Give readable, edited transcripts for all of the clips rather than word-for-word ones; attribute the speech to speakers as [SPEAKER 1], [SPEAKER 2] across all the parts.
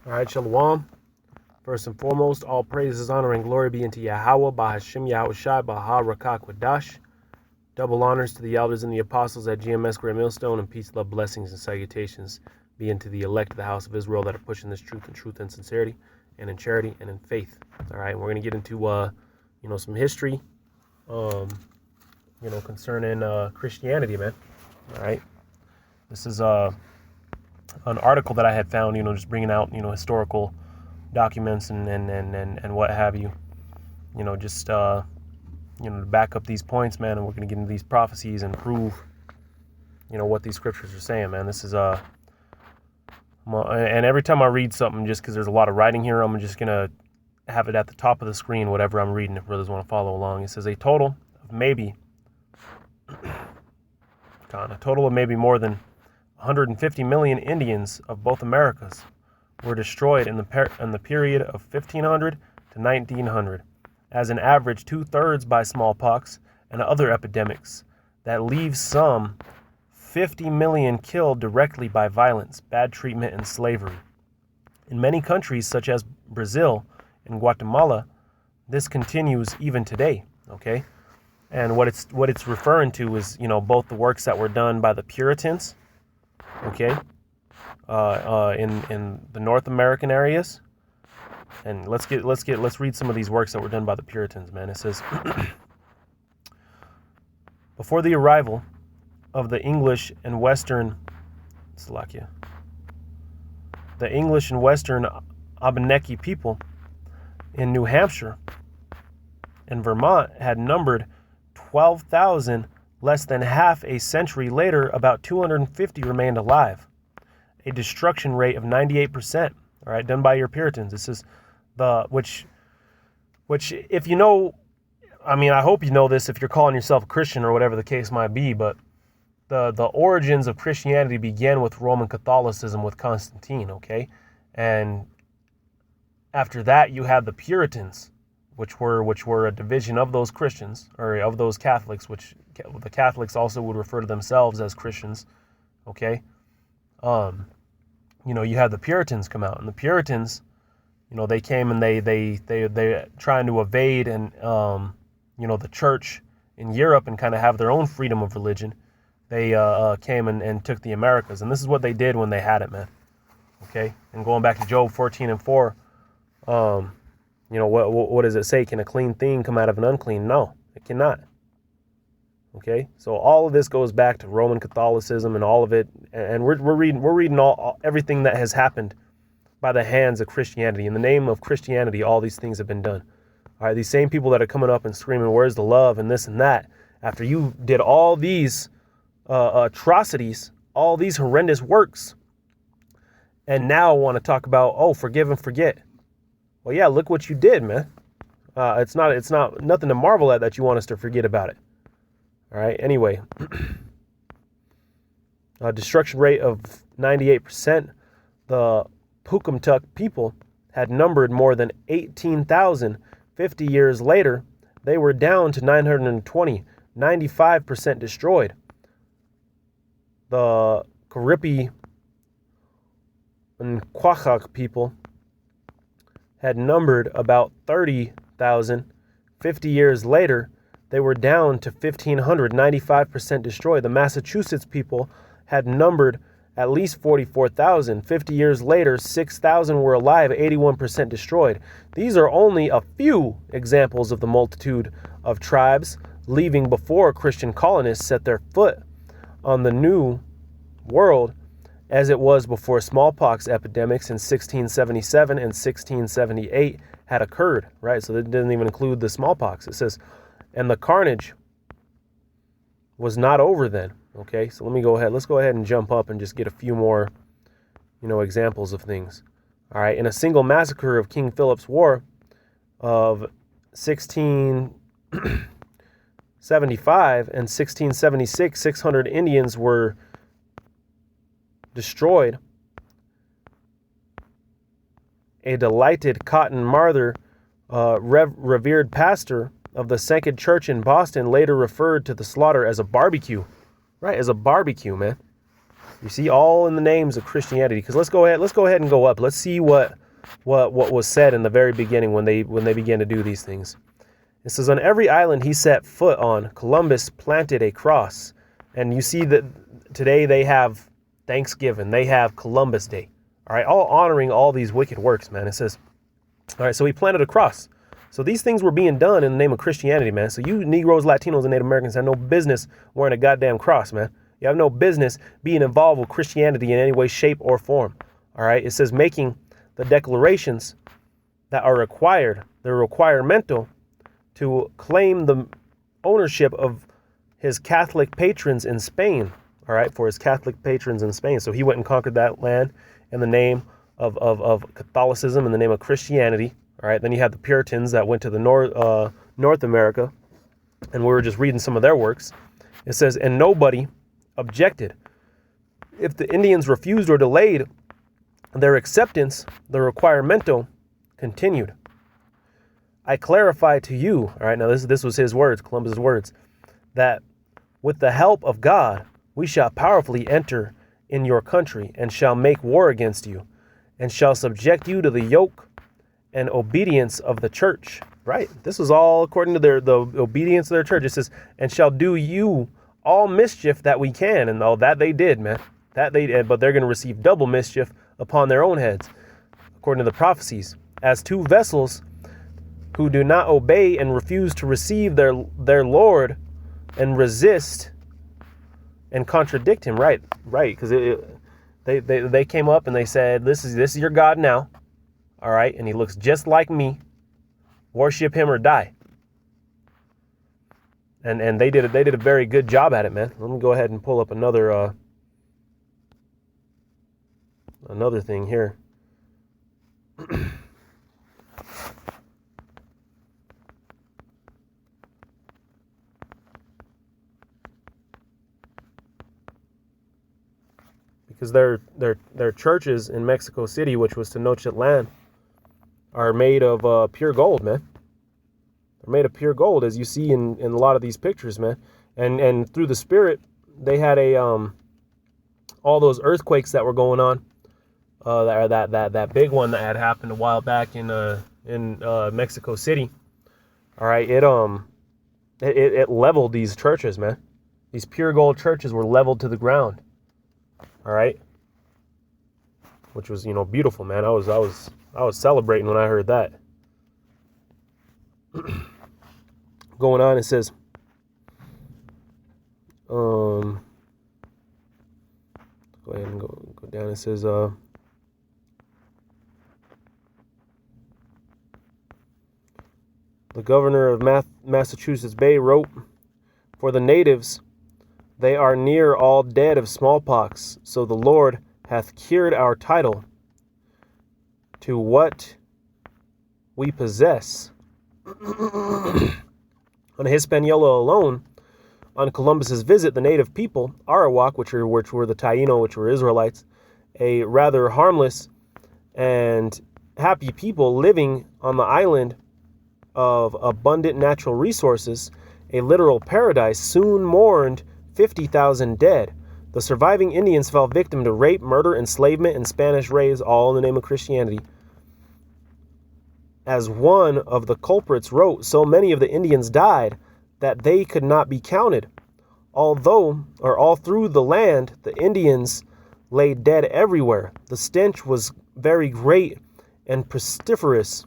[SPEAKER 1] All right, Shalom. First and foremost, all praises, honor, and glory be unto Yahweh, Bahashim Yahushai, Baha Rakak Wadash. Double honors to the elders and the apostles at GMS Great Millstone, and peace, love, blessings, and salutations be unto the elect of the house of Israel that are pushing this truth and sincerity, and in charity and in faith. All right, we're gonna get into some history, concerning Christianity, man. All right, this is an article that I had found, just bringing out, historical documents and what have you, to back up these points, man. And we're going to get into these prophecies and prove, what these scriptures are saying, man. This is, and every time I read something, just because there's a lot of writing here, I'm just going to have it at the top of the screen, whatever I'm reading, if brothers want to follow along. It says a total of maybe more than 150 million Indians of both Americas were destroyed in the period of 1500 to 1900, as an average 2/3 by smallpox and other epidemics. That leaves some 50 million killed directly by violence, bad treatment, and slavery. In many countries, such as Brazil and Guatemala, this continues even today. Okay, and what it's referring to is both the works that were done by the Puritans. Okay, in the North American areas, and let's read some of these works that were done by the Puritans, man. It says, before the arrival of the English and Western Abenaki people in New Hampshire and Vermont had numbered 12,000. Less than half a century later, about 250 remained alive. A destruction rate of 98%. All right, done by your Puritans. This is which if you know, I hope you know this if you're calling yourself a Christian or whatever the case might be. But the origins of Christianity began with Roman Catholicism with Constantine. Okay, and after that you had the Puritans, which were a division of those Christians, or of those Catholics, which the Catholics also would refer to themselves as Christians. Okay, you had the Puritans come out, and the Puritans, they came and they trying to evade and the church in Europe and kind of have their own freedom of religion. They came and took the Americas, and this is what they did when they had it, man. Okay, and going back to Job 14:4. What does it say? Can a clean thing come out of an unclean? No, it cannot. Okay, so all of this goes back to Roman Catholicism and all of it, and we're reading everything that has happened by the hands of Christianity. In the name of Christianity, all these things have been done. All right, these same people that are coming up and screaming, "Where's the love?" and this and that, after you did all these atrocities, all these horrendous works, and now want to talk about, forgive and forget. Well, yeah, look what you did, man. It's not nothing to marvel at that you want us to forget about it. All right. Anyway, destruction rate of 98%. The Pukumtuk people had numbered more than 18,000. 50 years later, they were down to 920. 95% destroyed. The Karipi and Quachak people had numbered about 30,000. 50 years later, they were down to 1,500, 95% destroyed. The Massachusetts people had numbered at least 44,000. 50 years later, 6,000 were alive, 81% destroyed. These are only a few examples of the multitude of tribes leaving before Christian colonists set their foot on the new world, as it was before smallpox epidemics in 1677 and 1678 had occurred, right? So that didn't even include the smallpox. It says, and the carnage was not over then. Okay, so let's go ahead and jump up and just get a few more, examples of things. All right, in a single massacre of King Philip's War of 1675 and 1676, 600 Indians were destroyed. A delighted Cotton Mather, revered pastor of the Second Church in Boston, later referred to the slaughter as a barbecue. Right, as a barbecue, man. You see, all in the names of Christianity. Because let's go ahead and go up. Let's see what was said in the very beginning when they began to do these things. It says, on every island he set foot on, Columbus planted a cross. And you see that today they have Thanksgiving. They have Columbus Day. All right, all honoring all these wicked works, man. It says, all right, so he planted a cross. So these things were being done in the name of Christianity, man. So you Negroes, Latinos, and Native Americans have no business wearing a goddamn cross, man. You have no business being involved with Christianity in any way, shape, or form. All right, it says making the declarations that are required, they're requiremental to claim the ownership of his Catholic patrons in Spain. All right, for his Catholic patrons in Spain. So he went and conquered that land in the name of Catholicism, in the name of Christianity. All right, then you have the Puritans that went to the North America, and we were just reading some of their works. It says, and nobody objected. If the Indians refused or delayed their acceptance, the requiremento continued. I clarify to you, all right, now this was his words, Columbus's words, that with the help of God, we shall powerfully enter in your country and shall make war against you and shall subject you to the yoke and obedience of the church. Right. This was all according to the obedience of their church. It says, and shall do you all mischief that we can. And all that they did, man. That they did, but they're going to receive double mischief upon their own heads, according to the prophecies. As two vessels who do not obey and refuse to receive their Lord and resist and contradict him. Right. Because they came up and they said, this is your God now. All right. And he looks just like me. Worship him or die. And they did a very good job at it, man. Let me go ahead and pull up another thing here. Because their churches in Mexico City, which was Tenochtitlan, are made of pure gold, man. They're made of pure gold, as you see in a lot of these pictures, man. And through the Spirit, they had all those earthquakes that were going on. That big one that had happened a while back in Mexico City. All right, it leveled these churches, man. These pure gold churches were leveled to the ground. All right, which was beautiful, man. I was celebrating when I heard that. Going on, it says, go ahead and go down. It says, the governor of Massachusetts Bay wrote, for the natives, they are near all dead of smallpox, so the Lord hath cured our title to what we possess. On Hispaniola alone, on Columbus's visit, the native people, Arawak, which were the Taino, which were Israelites, a rather harmless and happy people living on the island of abundant natural resources, a literal paradise, soon mourned 50,000 dead. The surviving Indians fell victim to rape, murder, enslavement, and Spanish raids, all in the name of Christianity. As one of the culprits wrote, so many of the Indians died that they could not be counted. All through the land, the Indians lay dead everywhere. The stench was very great and pestiferous.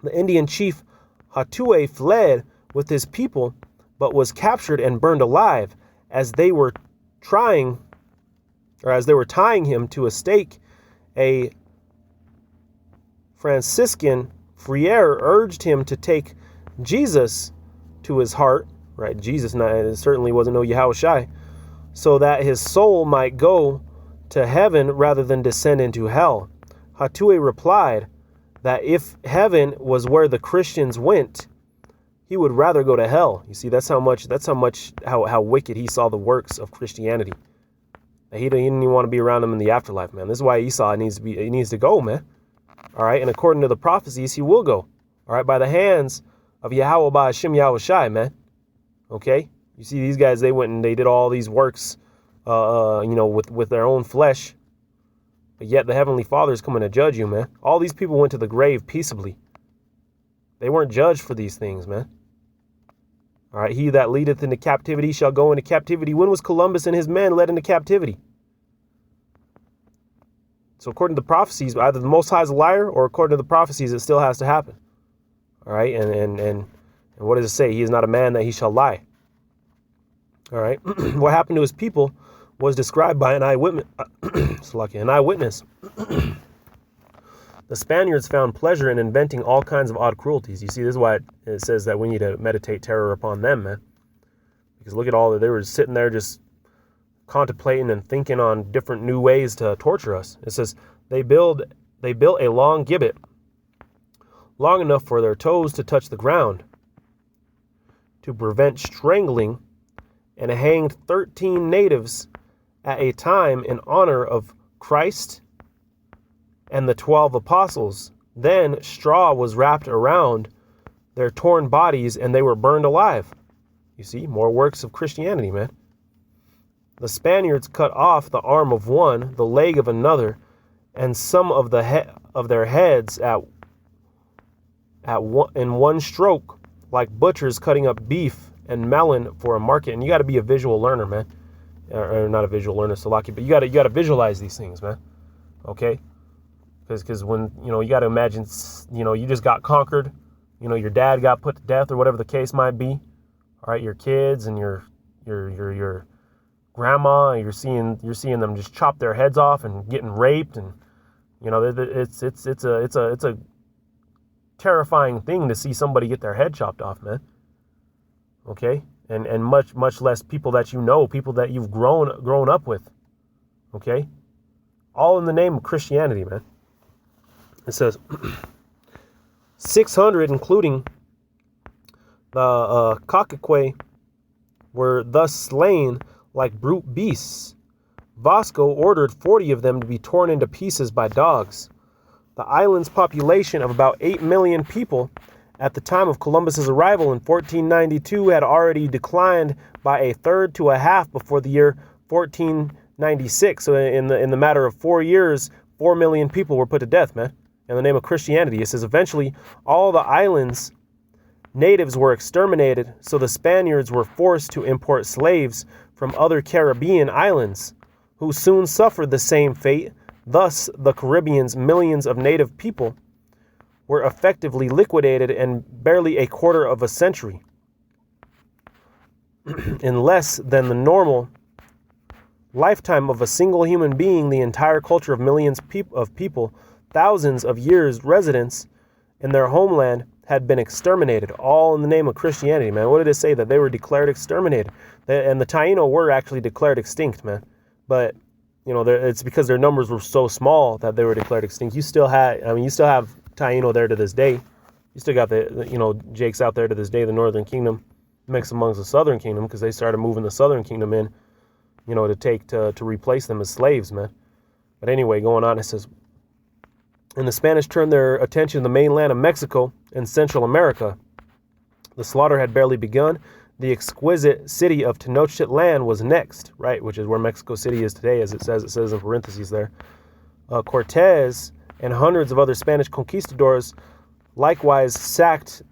[SPEAKER 1] The Indian chief Hatue fled with his people, but was captured and burned alive. As they were tying him to a stake, a Franciscan friar urged him to take Jesus to his heart, right? Jesus certainly wasn't no Yahushai, so that his soul might go to heaven rather than descend into hell. Hatue replied that if heaven was where the Christians went, he would rather go to hell. You see, that's how wicked he saw the works of Christianity. He didn't even want to be around them in the afterlife, man. This is why Esau needs to go, man. All right, and according to the prophecies, he will go. All right, by the hands of Yahweh Ba'Hashem Yahushai, man. Okay, you see these guys, they went and they did all these works with their own flesh. But yet the Heavenly Father is coming to judge you, man. All these people went to the grave peaceably. They weren't judged for these things, man. All right, he that leadeth into captivity shall go into captivity. When was Columbus and his men led into captivity? So according to the prophecies, either the Most High is a liar, or according to the prophecies, it still has to happen. All right, and what does it say? He is not a man that he shall lie. All right, what happened to his people was described by an eyewitness. An eyewitness. The Spaniards found pleasure in inventing all kinds of odd cruelties. You see, this is why it says that we need to meditate terror upon them, man. Because look at all that they were sitting there just contemplating and thinking on different new ways to torture us. It says they built a long gibbet, long enough for their toes to touch the ground, to prevent strangling, and hanged 13 natives at a time in honor of Christ and the 12 apostles. Then straw was wrapped around their torn bodies and they were burned alive. You see, more works of Christianity, man. The Spaniards cut off the arm of one, the leg of another, and some of their heads in one stroke, like butchers cutting up beef and melon for a market. And you got to be a visual learner, man. Or not a visual learner, Salaki, but you got to visualize these things, man. Okay? Because when, you got to imagine, you just got conquered, your dad got put to death or whatever the case might be. All right, your kids and your grandma, you're seeing them just chop their heads off and getting raped, and it's a terrifying thing to see somebody get their head chopped off, man. Okay? And much less people that people that you've grown up with. Okay? All in the name of Christianity, man. It says 600, including the Kakakwe, were thus slain like brute beasts. Vasco ordered 40 of them to be torn into pieces by dogs. The island's population of about 8 million people at the time of Columbus's arrival in 1492 had already declined by a third to a half before the year 1496. So in the matter of 4 years, 4 million people were put to death, man, in the name of Christianity. It says eventually all the island's natives were exterminated, so the Spaniards were forced to import slaves from other Caribbean islands, who soon suffered the same fate. Thus, the Caribbean's millions of native people were effectively liquidated in barely a quarter of a century. In less than the normal lifetime of a single human being, the entire culture of millions of people, thousands of years residence in their homeland, had been exterminated, all in the name of Christianity, man. What did it say? That they were declared exterminated. And the Taino were actually declared extinct, man. But, it's because their numbers were so small that they were declared extinct. You still have Taino there to this day. You still got Jakes out there to this day, the Northern Kingdom mixed amongst the Southern Kingdom, because they started moving the Southern Kingdom in, to replace them as slaves, man. But anyway, going on, it says, and the Spanish turned their attention to the mainland of Mexico and Central America. The slaughter had barely begun. The exquisite city of Tenochtitlan was next, right, which is where Mexico City is today, as it says in parentheses there. Cortez and hundreds of other Spanish conquistadors likewise sacked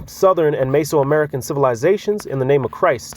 [SPEAKER 1] southern and Mesoamerican civilizations in the name of Christ.